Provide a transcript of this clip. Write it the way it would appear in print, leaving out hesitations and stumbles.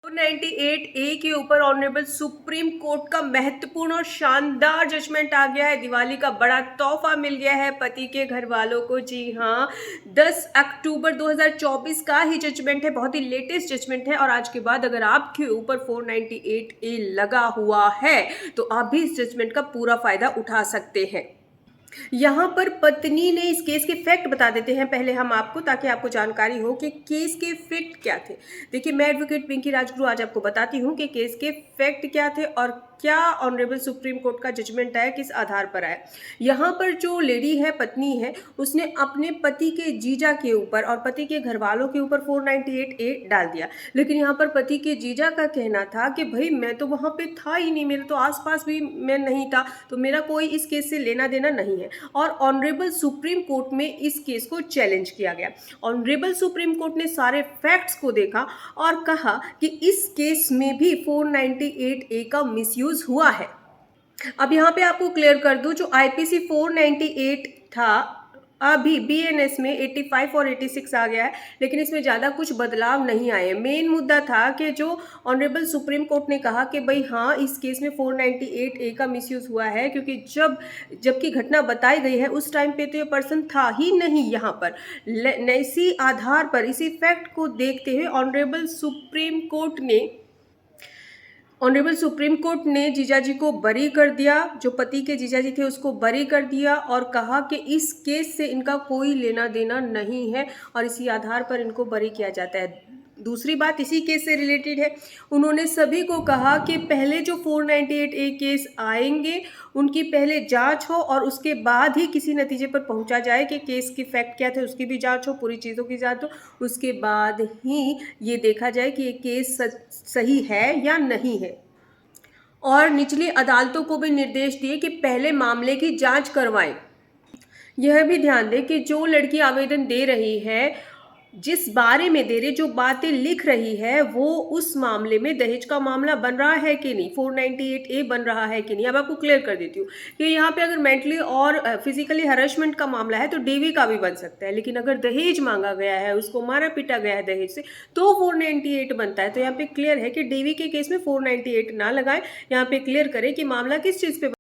498 ए के ऊपर honourable supreme court का महत्वपूर्ण और शानदार जजमेंट आ गया है। दिवाली का बड़ा तोहफा मिल गया है पति के घर वालों को। जी हाँ, 10 अक्टूबर 2024 का ही जजमेंट है, बहुत ही लेटेस्ट जजमेंट है। और आज के बाद अगर आपके ऊपर 498 ए लगा हुआ है तो आप भी इस जजमेंट का पूरा फायदा उठा सकते हैं। यहाँ पर पत्नी ने इस केस के फैक्ट बता देते हैं पहले हम आपको, ताकि आपको जानकारी हो कि केस के फैक्ट क्या थे। देखिए, मैं एडवोकेट पिंकी राजगुरु आज आपको बताती हूँ कि केस के फैक्ट क्या थे और क्या ऑनरेबल सुप्रीम कोर्ट का जजमेंट आया, किस आधार पर आया। यहाँ पर जो लेडी है, पत्नी है, उसने अपने पति के जीजा के ऊपर और पति के घर वालों के ऊपर 498 ए डाल दिया। लेकिन यहाँ पर पति के जीजा का कहना था कि भाई मैं तो वहाँ पे था ही नहीं, मेरे तो आसपास भी मैं नहीं था, तो मेरा कोई इस केस से लेना देना नहीं है। और ऑनरेबल सुप्रीम कोर्ट में इस केस को चैलेंज किया गया। ऑनरेबल सुप्रीम कोर्ट ने सारे फैक्ट्स को देखा और कहा कि इस केस में भी 498 ए का मिसयूज हुआ है। अब यहाँ पे आपको क्लियर कर दूं, जो आईपीसी 498 था अभी बीएनएस में 85 और 86 आ गया है, लेकिन इसमें ज़्यादा कुछ बदलाव नहीं आए। मेन मुद्दा था कि जो ऑनरेबल सुप्रीम कोर्ट ने कहा कि भाई हाँ, इस केस में 498 ए का मिसयूज हुआ है, क्योंकि जबकि घटना बताई गई है उस टाइम पे तो ये पर्सन था ही नहीं यहाँ पर। इसी आधार पर, इसी फैक्ट को देखते हुए ऑनरेबल सुप्रीम कोर्ट ने जीजाजी को बरी कर दिया, जो पति के जीजाजी थे उसको बरी कर दिया और कहा कि इस केस से इनका कोई लेना देना नहीं है और इसी आधार पर इनको बरी किया जाता है। दूसरी बात इसी केस से रिलेटेड है, उन्होंने सभी को कहा कि पहले जो 498 ए केस आएंगे उनकी पहले जांच हो और उसके बाद ही किसी नतीजे पर पहुंचा जाए कि केस की फैक्ट क्या थे, उसकी भी जांच हो, पूरी चीज़ों की जांच हो, उसके बाद ही ये देखा जाए कि ये केस सही है या नहीं है। और निचली अदालतों को भी निर्देश दिए कि पहले मामले की जांच करवाएं। यह भी ध्यान दें कि जो लड़की आवेदन दे रही है, जिस बारे में दे रही, जो बातें लिख रही है, वो उस मामले में दहेज का मामला बन रहा है कि नहीं, 498 ए बन रहा है कि नहीं। अब आपको क्लियर कर देती हूँ कि यहाँ पे अगर मेंटली और फिजिकली हरेसमेंट का मामला है तो डीवी का भी बन सकता है, लेकिन अगर दहेज मांगा गया है, उसको मारा पीटा गया है दहेज से, तो 498 बनता है। तो यहाँ पे क्लियर है कि डीवी के केस में 498 ना लगाए। यहाँ पे क्लियर करें कि मामला किस चीज़ पे